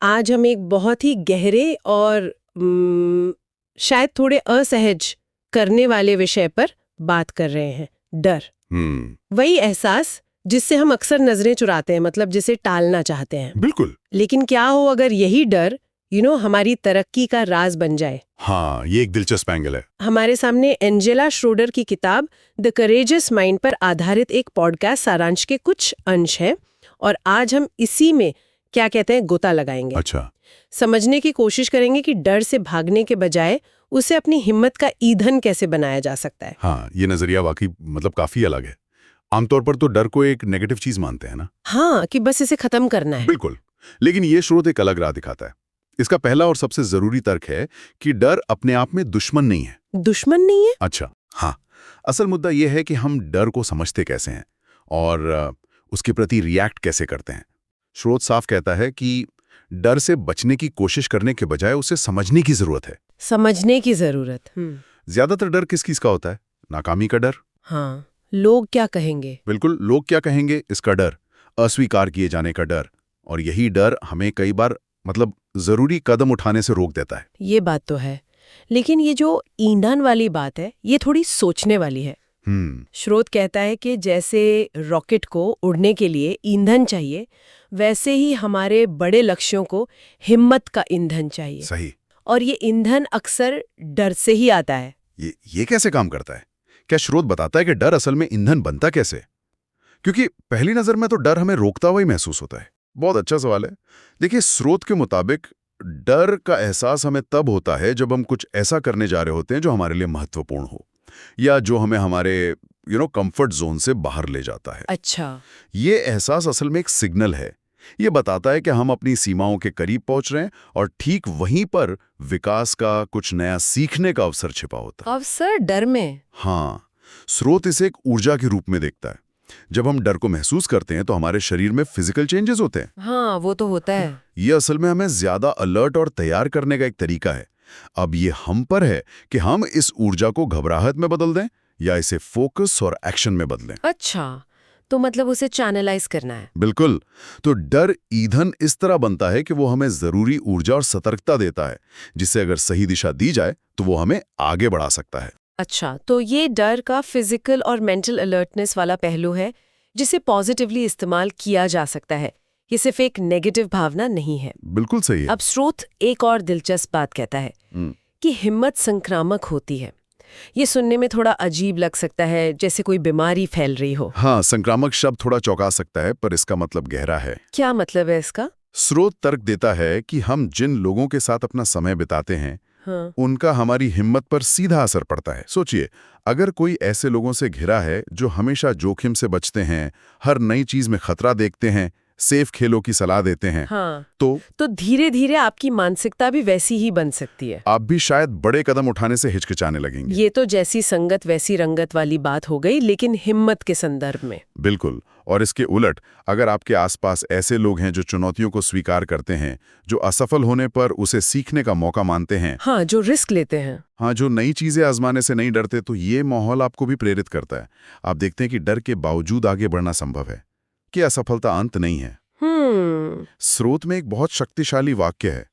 आज हम एक बहुत ही गहरे और शायद थोड़े असहज करने वाले विषय पर बात कर रहे हैं, डर। वही एहसास जिससे हम अक्सर नजरें चुराते हैं, मतलब जिसे टालना चाहते हैं। बिल्कुल। लेकिन क्या हो अगर यही डर हमारी तरक्की का राज बन जाए? हाँ, ये एक दिलचस्प एंगल है। हमारे सामने एंजेला श्रोडर की किताब द करेजियस माइंड पर आधारित एक पॉडकास्ट सारांश के कुछ अंश हैं, और आज हम इसी में क्या कहते हैं गोता लगाएंगे। अच्छा। समझने की कोशिश करेंगे कि डर से भागने के बजाय उसे अपनी हिम्मत का ईंधन कैसे बनाया जा सकता है। हाँ, ये नजरिया वाकई काफी अलग है। आमतौर पर तो डर को एक नेगेटिव चीज मानते हैं ना। हाँ, कि बस इसे खत्म करना है। बिल्कुल, लेकिन ये स्रोत एक अलग राह दिखाता है। इसका पहला और सबसे जरूरी तर्क है कि डर अपने आप में दुश्मन नहीं है। दुश्मन नहीं है? अच्छा, हाँ। असल मुद्दा यह है कि हम डर को समझते कैसे हैं और उसके प्रति रिएक्ट कैसे करते हैं। स्रोत साफ कहता है कि डर से बचने की कोशिश करने के बजाय उसे समझने की जरूरत है। समझने की जरूरत। ज्यादातर डर किस चीज का होता है? नाकामी का डर। हाँ, लोग क्या कहेंगे। बिल्कुल, लोग क्या कहेंगे इसका डर, अस्वीकार किए जाने का डर, और यही डर हमें कई बार जरूरी कदम उठाने से रोक देता है। ये बात तो है, लेकिन ये जो ईंधन वाली बात है ये थोड़ी सोचने वाली है। स्रोत कहता है कि जैसे रॉकेट को उड़ने के लिए ईंधन चाहिए, वैसे ही हमारे बड़े लक्ष्यों को हिम्मत का ईंधन चाहिए। सही। और ये ईंधन अक्सर डर से ही आता है। ये कैसे काम करता है? क्या स्रोत बताता है कि डर असल में ईंधन बनता कैसे? क्योंकि पहली नजर में तो डर हमें रोकता हुआ ही महसूस होता है। बहुत अच्छा सवाल है। देखिए, स्रोत के मुताबिक डर का एहसास हमें तब होता है जब हम कुछ ऐसा करने जा रहे होते हैं जो हमारे लिए महत्वपूर्ण हो, या जो हमें हमारे कंफर्ट जोन से बाहर ले जाता है। अच्छा। ये एहसास असल में एक सिग्नल है। ये बताता है कि हम अपनी सीमाओं के करीब पहुंच रहे हैं, और ठीक वहीं पर विकास का, कुछ नया सीखने का अवसर छिपा होता है। अवसर डर में? हाँ, स्रोत इसे एक ऊर्जा के रूप में देखता है। जब हम डर को महसूस करते हैं तो हमारे शरीर में फिजिकल चेंजेस होते हैं। हाँ, वो तो होता है। ये असल में हमें ज्यादा अलर्ट और तैयार करने का एक तरीका है। अब ये हम पर है कि हम इस ऊर्जा को घबराहट में बदल दें या इसे फोकस और एक्शन में बदलें। अच्छा, तो मतलब उसे चैनलाइज करना है। बिल्कुल। तो डर ईंधन इस तरह बनता है कि वो हमें जरूरी ऊर्जा और सतर्कता देता है, जिससे अगर सही दिशा दी जाए तो वो हमें आगे बढ़ा सकता है। अच्छा, तो ये डर का फिजिकल और मेंटल अलर्टनेस वाला पहलू है जिसे पॉजिटिवली इस्तेमाल किया जा सकता है। ये सिर्फ एक नेगेटिव भावना नहीं है। बिल्कुल सही है। अब स्रोत एक और दिलचस्प बात कहता है कि हिम्मत संक्रामक होती है। ये सुनने में थोड़ा अजीब लग सकता है, जैसे कोई बीमारी फैल रही हो। हाँ, संक्रामक शब्द थोड़ा चौंका सकता है, पर इसका मतलब गहरा है। क्या मतलब है इसका? स्रोत तर्क देता है कि हम जिन लोगों के साथ अपना समय बिताते हैं, हाँ। उनका हमारी हिम्मत पर सीधा असर पड़ता है। सोचिए, अगर कोई ऐसे लोगों से घिरा है जो हमेशा जोखिम से बचते हैं, हर नई चीज में खतरा देखते हैं, सेफ खेलों की सलाह देते हैं, हाँ, तो धीरे धीरे आपकी मानसिकता भी वैसी ही बन सकती है। आप भी शायद बड़े कदम उठाने से हिचकिचाने लगेंगे। ये तो जैसी संगत वैसी रंगत वाली बात हो गई, लेकिन हिम्मत के संदर्भ में। बिल्कुल। और इसके उलट, अगर आपके आसपास ऐसे लोग हैं जो चुनौतियों को स्वीकार करते हैं, जो असफल होने पर उसे सीखने का मौका मानते हैं, हाँ, जो रिस्क लेते हैं, हाँ, जो नई चीजें आजमाने से नहीं डरते, तो ये माहौल आपको भी प्रेरित करता है। आप देखते हैं कि डर के बावजूद आगे बढ़ना संभव है, कि असफलता अंत नहीं है। स्रोत में एक बहुत शक्तिशाली वाक्य है,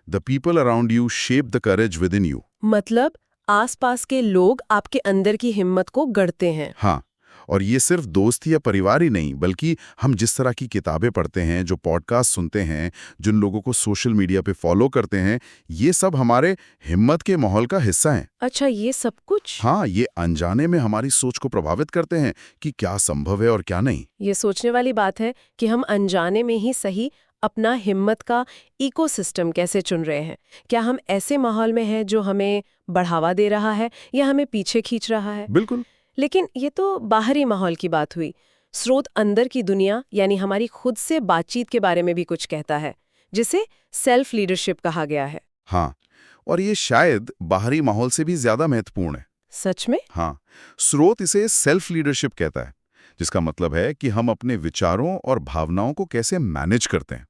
the people around U shape the courage with in you. मतलब आसपास के लोग आपके अंदर की हिम्मत को गढ़ते हैं। हाँ, और ये सिर्फ दोस्त या परिवार ही नहीं, बल्कि हम जिस तरह की किताबें पढ़ते हैं, जो पॉडकास्ट सुनते हैं, जिन लोगों को सोशल मीडिया पे फॉलो करते हैं, ये सब हमारे हिम्मत के माहौल का हिस्सा हैं। अच्छा, ये सब कुछ? हाँ, ये अनजाने में हमारी सोच को प्रभावित करते हैं कि क्या संभव है और क्या नहीं। ये सोचने वाली बात है कि हम अनजाने में ही सही अपना हिम्मत का इकोसिस्टम कैसे चुन रहे हैं। क्या हम ऐसे माहौल में हैं जो हमें बढ़ावा दे रहा है या हमें पीछे खींच रहा है? बिल्कुल। लेकिन ये तो बाहरी माहौल की बात हुई। स्रोत अंदर की दुनिया यानी हमारी खुद से बातचीत के बारे में भी कुछ कहता है, जिसे सेल्फ लीडरशिप कहा गया है। हाँ, और ये शायद बाहरी माहौल से भी ज्यादा महत्वपूर्ण है। सच में? हाँ, स्रोत इसे सेल्फ लीडरशिप कहता है, जिसका मतलब है कि हम अपने विचारों और भावनाओं को कैसे मैनेज करते हैं।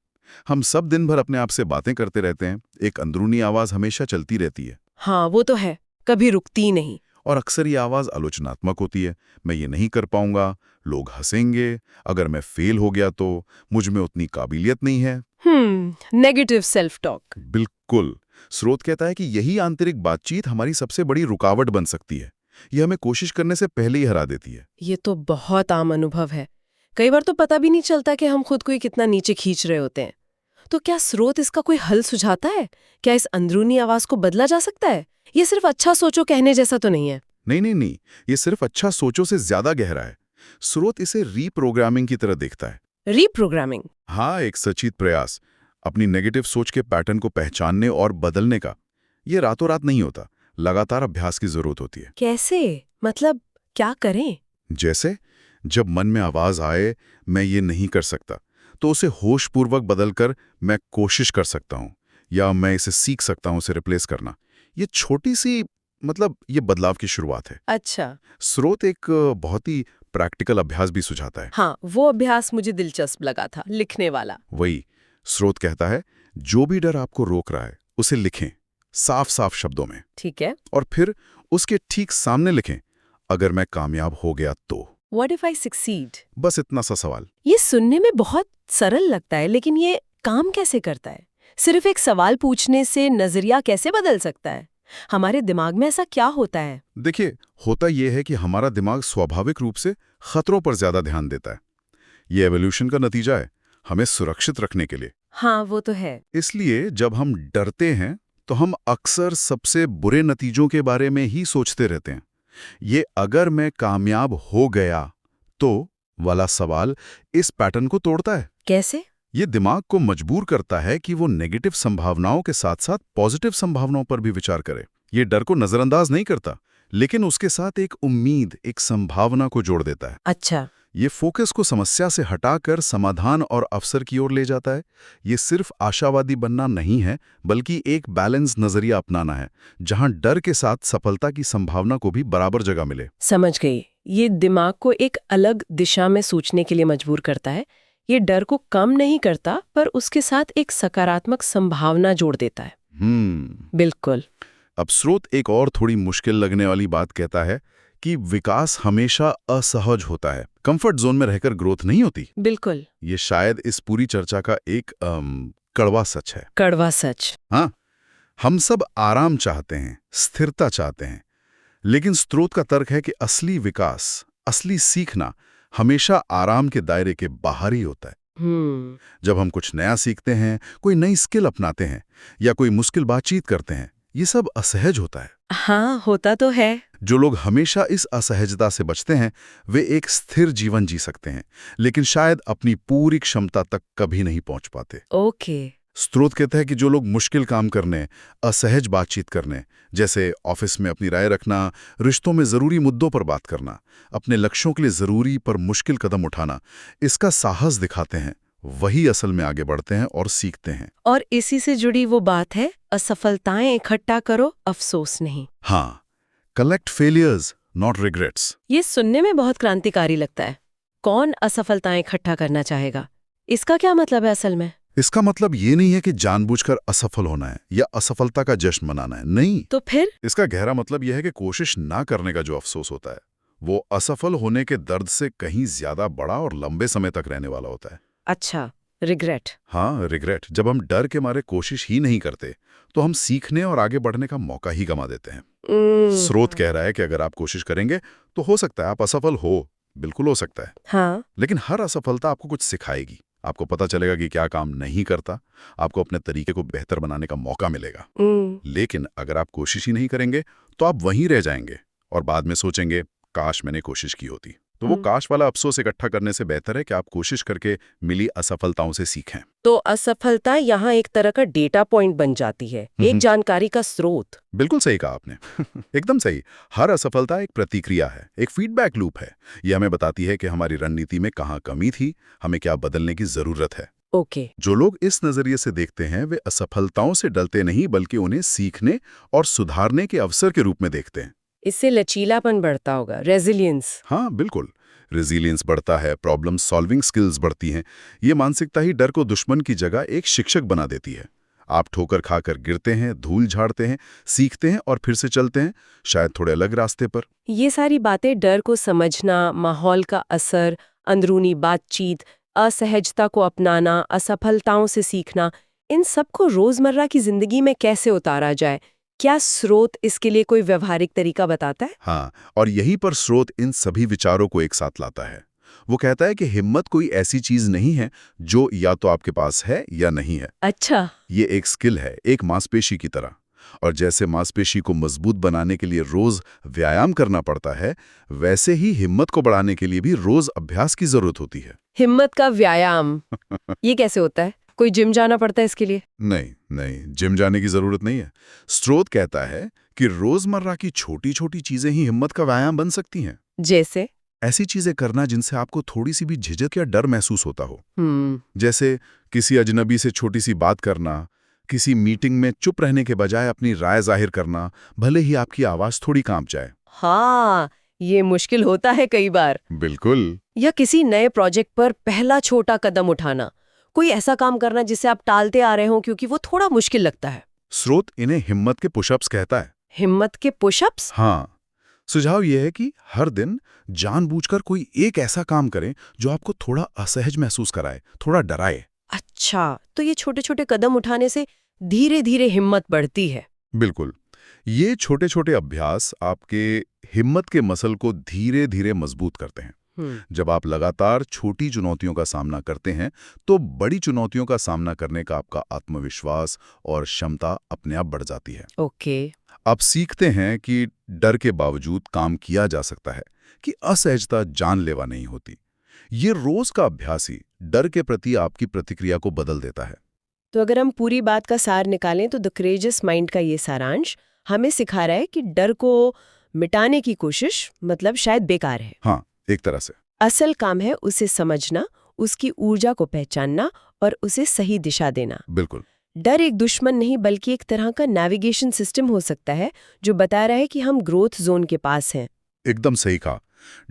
हम सब दिन भर अपने आप से बातें करते रहते हैं, एक अंदरूनी आवाज हमेशा चलती रहती है। हाँ, वो तो है, कभी रुकती नहीं। और अक्सर ये आवाज आलोचनात्मक होती है। मैं ये नहीं कर पाऊंगा, लोग हंसेंगे, अगर मैं फेल हो गया तो, मुझ में उतनी काबिलियत नहीं है। Negative self talk. बिल्कुल। स्रोत कहता है कि यही आंतरिक बातचीत हमारी सबसे बड़ी रुकावट बन सकती है। ये हमें कोशिश करने से पहले ही हरा देती है। ये तो बहुत आम अनुभव है। कई बार तो पता भी नहीं चलता कि हम खुद को ही कितना नीचे खींच रहे होते हैं। तो क्या स्रोत इसका कोई हल सुझाता है? क्या इस अंदरूनी आवाज को बदला जा सकता है? ये सिर्फ अच्छा सोचो कहने जैसा तो नहीं है। नहीं, ये सिर्फ अच्छा सोचो से ज्यादा गहरा है। स्रोत इसे रीप्रोग्रामिंग की तरह देखता है। रीप्रोग्रामिंग? हाँ, एक सचित प्रयास अपनी नेगेटिव सोच के पैटर्न को पहचानने और बदलने का। ये रातों रात नहीं होता, लगातार अभ्यास की जरूरत होती है। कैसे? मतलब क्या करें? जैसे जब मन में आवाज आए मैं ये नहीं कर सकता, तो उसे होशपूर्वक बदलकर मैं कोशिश कर सकता हूँ, या मैं इसे सीख सकता हूँ उसे रिप्लेस करना। ये छोटी सी ये बदलाव की शुरुआत है। अच्छा। स्रोत एक बहुत ही प्रैक्टिकल अभ्यास भी सुझाता है। हाँ, वो अभ्यास मुझे दिलचस्प लगा था, लिखने वाला। वही स्रोत कहता है, जो भी डर आपको रोक रहा है उसे लिखें, साफ साफ शब्दों में। ठीक है। और फिर उसके ठीक सामने लिखें, अगर मैं कामयाब हो गया तो। What if I succeed? बस इतना सा सवाल। ये सुनने में बहुत सरल लगता है, लेकिन ये काम कैसे करता है? सिर्फ एक सवाल पूछने से नजरिया कैसे बदल सकता है? हमारे दिमाग में ऐसा क्या होता है? देखिए, होता यह है कि हमारा दिमाग स्वाभाविक रूप से खतरों पर ज्यादा ध्यान देता है। ये एवोल्यूशन का नतीजा है, हमें सुरक्षित रखने के लिए। हाँ, वो तो है। इसलिए जब हम डरते हैं तो हम अक्सर सबसे बुरे नतीजों के बारे में ही सोचते रहते हैं। ये अगर मैं कामयाब हो गया तो वाला सवाल इस पैटर्न को तोड़ता है। कैसे? ये दिमाग को मजबूर करता है कि वो नेगेटिव संभावनाओं के साथ साथ पॉजिटिव संभावनाओं पर भी विचार करे। ये डर को नजरअंदाज नहीं करता, लेकिन उसके साथ एक उम्मीद, एक संभावना को जोड़ देता है। अच्छा। ये फोकस को समस्या से हटाकर समाधान और अवसर की ओर ले जाता है। ये सिर्फ आशावादी बनना नहीं है, बल्कि एक बैलेंस नजरिया अपनाना है, जहां डर के साथ सफलता की संभावना को भी बराबर जगह मिले। समझ गई। ये दिमाग को एक अलग दिशा में सोचने के लिए मजबूर करता है। ये डर को कम नहीं करता, पर उसके साथ एक सकारात्मक संभावना जोड़ देता है। बिल्कुल। अब स्रोत एक और थोड़ी मुश्किल लगने वाली बात कहता है कि विकास हमेशा असहज होता है। कंफर्ट जोन में रहकर ग्रोथ नहीं होती। बिल्कुल। ये शायद इस पूरी चर्चा का एक कड़वा सच है। कड़वा सच। हाँ, हम सब आराम चाहते हैं, स्थिरता चाहते हैं, लेकिन स्रोत का तर्क है कि असली विकास, असली सीखना हमेशा आराम के दायरे के बाहर ही होता है। जब हम कुछ नया सीखते हैं, कोई नई स्किल अपनाते हैं या कोई मुश्किल बातचीत करते हैं, ये सब असहज होता है। हाँ, होता तो है। जो लोग हमेशा इस असहजता से बचते हैं, वे एक स्थिर जीवन जी सकते हैं, लेकिन शायद अपनी पूरी क्षमता तक कभी नहीं पहुंच पाते। ओके। स्रोत कहता है कि जो लोग मुश्किल काम करने, असहज बातचीत करने, जैसे ऑफिस में अपनी राय रखना, रिश्तों में जरूरी मुद्दों पर बात करना, अपने लक्ष्यों के लिए जरूरी पर मुश्किल कदम उठाना, इसका साहस दिखाते हैं, वही असल में आगे बढ़ते हैं और सीखते हैं। और इसी से जुड़ी वो बात है, असफलताएं इकट्ठा करो, अफसोस नहीं। हाँ, कलेक्ट फेलियर्स नॉट रिग्रेट्स। ये सुनने में बहुत क्रांतिकारी लगता है। कौन असफलताएं इकट्ठा करना चाहेगा? इसका क्या मतलब है असल में? इसका मतलब ये नहीं है कि जानबूझकर असफल होना है या असफलता का जश्न मनाना है, नहीं। तो फिर? इसका गहरा मतलब यह है कि कोशिश ना करने का जो अफसोस होता है, वो असफल होने के दर्द से कहीं ज्यादा बड़ा और लंबे समय तक रहने वाला होता है। अच्छा, रिग्रेट। हाँ, रिग्रेट। जब हम डर के मारे कोशिश ही नहीं करते, तो हम सीखने और आगे बढ़ने का मौका ही गंवा देते हैं। स्रोत कह रहा है कि अगर आप कोशिश करेंगे तो हो सकता है आप असफल हो, बिल्कुल हो सकता है। हाँ। लेकिन हर असफलता आपको कुछ सिखाएगी। आपको पता चलेगा कि क्या काम नहीं करता, आपको अपने तरीके को बेहतर बनाने का मौका मिलेगा। लेकिन अगर आप कोशिश ही नहीं करेंगे तो आप वहीं रह जाएंगे और बाद में सोचेंगे, काश मैंने कोशिश की होती। तो वो काश वाला अफसोस इकट्ठा करने से बेहतर है कि आप कोशिश करके मिली असफलताओं से सीखें। तो असफलता यहाँ एक तरह का डेटा पॉइंट बन जाती है, एक जानकारी का स्रोत। बिल्कुल सही कहा आपने। एकदम सही। हर असफलता एक प्रतिक्रिया है, एक फीडबैक लूप है। यह हमें बताती है कि हमारी रणनीति में कहाँ कमी थी, हमें क्या बदलने की जरूरत है। ओके। जो लोग इस नजरिए से देखते हैं, वे असफलताओं से डरते नहीं, बल्कि उन्हें सीखने और सुधारने के अवसर के रूप में देखते हैं। इससे लचीलापन बढ़ता होगा, रेजिलियंस। हाँ, बिल्कुल। रेजिलियंस बढ़ता है, प्रॉब्लम सॉल्विंग स्किल्स बढ़ती हैं। ये मानसिकता ही डर को दुश्मन की जगह एक शिक्षक बना देती है। आप ठोकर खाकर गिरते हैं, धूल झाड़ते हैं, सीखते हैं और फिर से चलते हैं, शायद थोड़े अलग रास्ते पर। ये सारी बातें डर को समझना, माहौल का असर, अंदरूनी बातचीत, असहजता को अपनाना, असफलताओं से सीखना, इन सबको रोजमर्रा की जिंदगी में कैसे उतारा जाए? क्या स्रोत इसके लिए कोई व्यवहारिक तरीका बताता है? हाँ, और यहीं पर स्रोत इन सभी विचारों को एक साथ लाता है। वो कहता है कि हिम्मत कोई ऐसी चीज नहीं है जो या तो आपके पास है या नहीं है। अच्छा। ये एक स्किल है, एक मांसपेशी की तरह। और जैसे मांसपेशी को मजबूत बनाने के लिए रोज व्यायाम करना पड़ता है, वैसे ही हिम्मत को बढ़ाने के लिए भी रोज अभ्यास की जरूरत होती है। हिम्मत का व्यायाम ये कैसे होता है? कोई जिम जाना पड़ता है इसके लिए? नहीं नहीं, जिम जाने की जरूरत नहीं है। स्रोत कहता है कि रोजमर्रा की छोटी छोटी चीजें ही हिम्मत का व्यायाम बन सकती हैं। जैसे? ऐसी चीजें करना जिनसे आपको थोड़ी सी भी झिझक या डर महसूस होता हो। हम्म। जैसे किसी अजनबी से छोटी सी बात करना, किसी मीटिंग में चुप रहने के बजाय अपनी राय जाहिर करना, भले ही आपकी आवाज थोड़ी कांप जाए। हाँ, ये मुश्किल होता है कई बार। बिल्कुल। या किसी नए प्रोजेक्ट पर पहला छोटा कदम उठाना, कोई ऐसा काम करना जिसे आप टालते आ रहे हो क्योंकि वो थोड़ा मुश्किल लगता है। स्रोत इन्हें हिम्मत के पुशअप्स कहता है। हिम्मत के पुशअप्स? हाँ, सुझाव यह है कि हर दिन जानबूझकर कोई एक ऐसा काम करें जो आपको थोड़ा असहज महसूस कराए, थोड़ा डराए। अच्छा, तो ये छोटे छोटे कदम उठाने से धीरे धीरे हिम्मत बढ़ती है। बिल्कुल। ये छोटे छोटे अभ्यास आपके हिम्मत के मसल को धीरे धीरे मजबूत करते हैं। जब आप लगातार छोटी चुनौतियों का सामना करते हैं, तो बड़ी चुनौतियों का सामना करने का आपका आत्मविश्वास और क्षमता अपने आप बढ़ जाती है। ओके। आप सीखते हैं कि डर के बावजूद काम किया जा सकता है, कि असहजता जानलेवा नहीं होती। ये रोज का अभ्यास ही डर के प्रति आपकी प्रतिक्रिया को बदल देता है। तो अगर हम पूरी बात का सार निकालें तो द करेजियस माइंड का ये सारांश हमें सिखा रहा है कि डर को मिटाने की कोशिश मतलब शायद बेकार है। हाँ, एक तरह से। असल काम है उसे समझना, उसकी ऊर्जा को पहचानना और उसे सही दिशा देना। बिल्कुल। डर एक दुश्मन नहीं बल्कि एक तरह का नेविगेशन सिस्टम हो सकता है जो बता रहा है कि हम ग्रोथ जोन के पास हैं। एकदम सही कहा।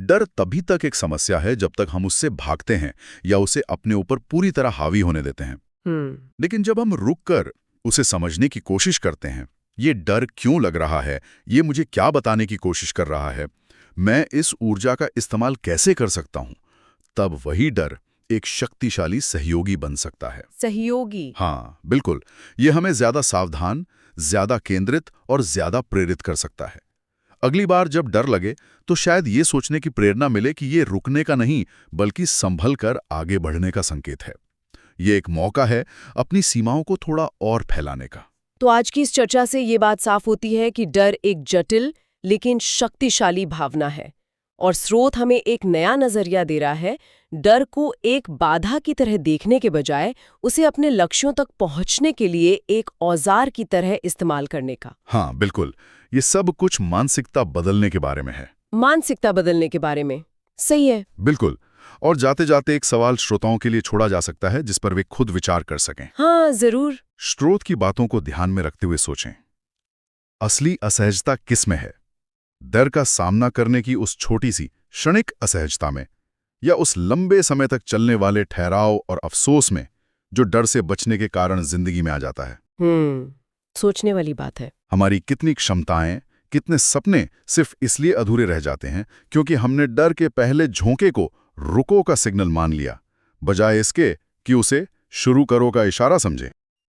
डर तभी तक एक समस्या है जब तक हम उससे भागते हैं या उसे अपने ऊपर पूरी तरह हावी होने देते हैं। लेकिन जब हम रुककर उसे समझने की कोशिश करते हैं, ये डर क्यों लग रहा है, ये मुझे क्या बताने की कोशिश कर रहा है, मैं इस ऊर्जा का इस्तेमाल कैसे कर सकता हूं, तब वही डर एक शक्तिशाली सहयोगी बन सकता है। सहयोगी? हाँ, बिल्कुल। ये हमें ज्यादा सावधान, ज्यादा केंद्रित और ज्यादा प्रेरित कर सकता है। अगली बार जब डर लगे तो शायद ये सोचने की प्रेरणा मिले कि ये रुकने का नहीं बल्कि संभल कर आगे बढ़ने का संकेत है। ये एक मौका है अपनी सीमाओं को थोड़ा और फैलाने का। तो आज की इस चर्चा से ये बात साफ होती है कि डर एक जटिल लेकिन शक्तिशाली भावना है और स्रोत हमें एक नया नजरिया दे रहा है, डर को एक बाधा की तरह देखने के बजाय उसे अपने लक्ष्यों तक पहुंचने के लिए एक औजार की तरह इस्तेमाल करने का। हाँ, बिल्कुल। ये सब कुछ मानसिकता बदलने के बारे में है। मानसिकता बदलने के बारे में, सही है। बिल्कुल। और जाते जाते एक सवाल श्रोताओं के लिए छोड़ा जा सकता है जिस पर वे खुद विचार कर सकें। हाँ, जरूर। स्रोत की बातों को ध्यान में रखते हुए सोचें, असली असहजता किस में है? डर का सामना करने की उस छोटी सी क्षणिक असहजता में, या उस लंबे समय तक चलने वाले ठहराव और अफसोस में जो डर से बचने के कारण जिंदगी में आ जाता है? सोचने वाली बात है। हमारी कितनी क्षमताएं, कितने सपने सिर्फ इसलिए अधूरे रह जाते हैं क्योंकि हमने डर के पहले झोंके को रुको का सिग्नल मान लिया, बजाय इसके कि उसे शुरू करो का इशारा समझें।